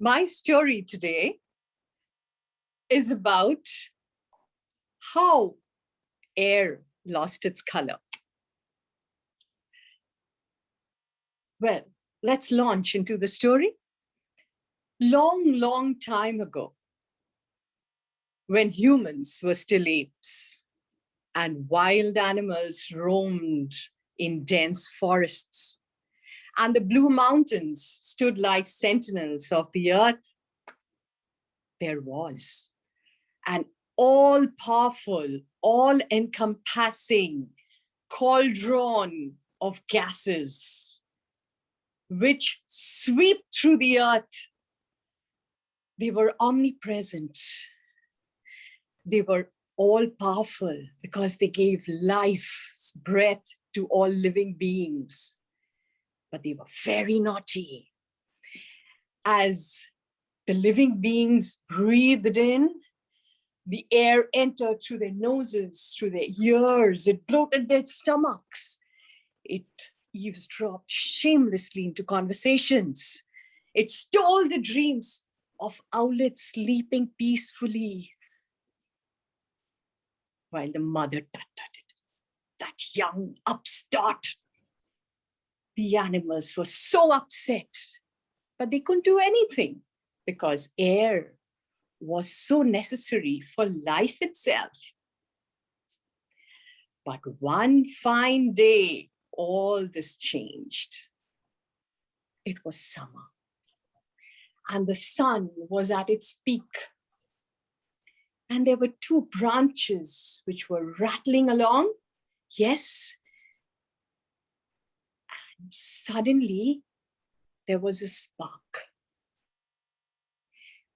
My story today is about how air lost its color. Well, let's launch into the story. Long time ago, when humans were still apes and wild animals roamed in dense forests, and the Blue Mountains stood like sentinels of the earth, there was an all-powerful, all-encompassing cauldron of gases which sweep through the earth. They were omnipresent. They were all-powerful because they gave life's breath to all living beings. But they were very naughty. As the living beings breathed in, the air entered through their noses, through their ears. It bloated their stomachs. It eavesdropped shamelessly into conversations. It stole the dreams of owlets sleeping peacefully while the mother tut-tutted that young upstart. The animals were so upset, but they couldn't do anything because air was so necessary for life itself. But one fine day, all this changed. It was summer, and the sun was at its peak. And there were two branches which were rattling along. Yes. And suddenly, there was a spark.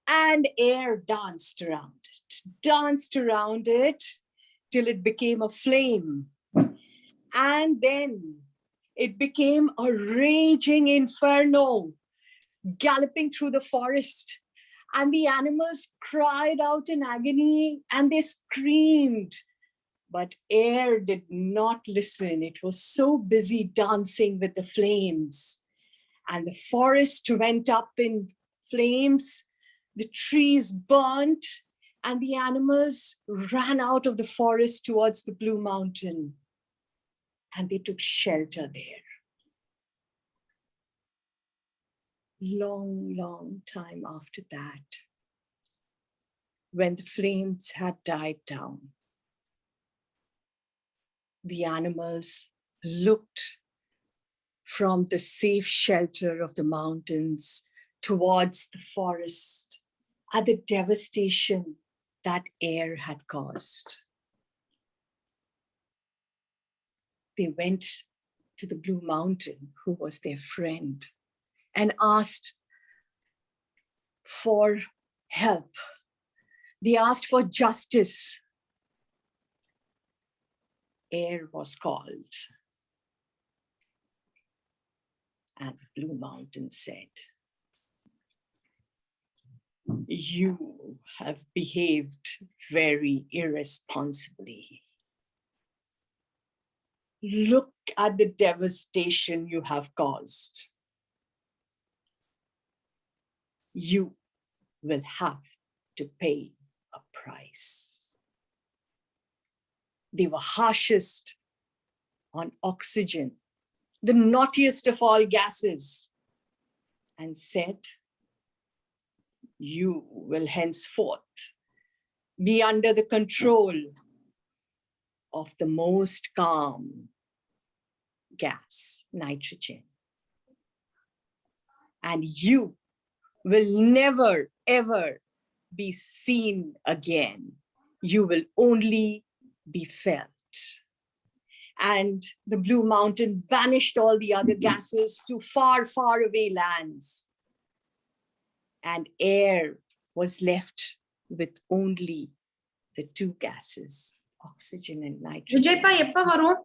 And air danced around it till it became a flame. And then it became a raging inferno, galloping through the forest. And the animals cried out in agony and they screamed. But air did not listen. It was so busy dancing with the flames. And the forest went up in flames. The trees burnt, and the animals ran out of the forest towards the Blue Mountain, and they took shelter there. Long time after that, when the flames had died down, the animals looked from the safe shelter of the mountains towards the forest at the devastation that air had caused. They went to the Blue Mountain, who was their friend, and asked for help. They asked for justice. Air was called. And the Blue Mountain said, "You have behaved very irresponsibly. Look at the devastation you have caused. You will have to pay a price." They were harshest on oxygen, the naughtiest of all gases, and said, "You will henceforth be under the control of the most calm gas, nitrogen. And you will never, ever be seen again. You will only be felt." And the Blue Mountain banished all the other gases to far away lands. And air was left with only the two gases, oxygen and nitrogen. விஜய்ப்பா எப்ப வரும்?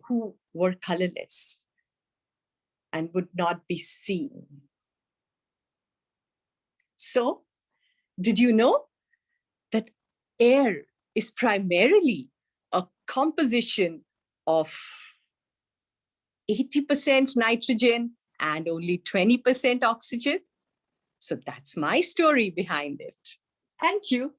Who were colorless and would not be seen. So, did you know that air is primarily a composition of 80% nitrogen and only 20% oxygen. So that's my story behind it. Thank you.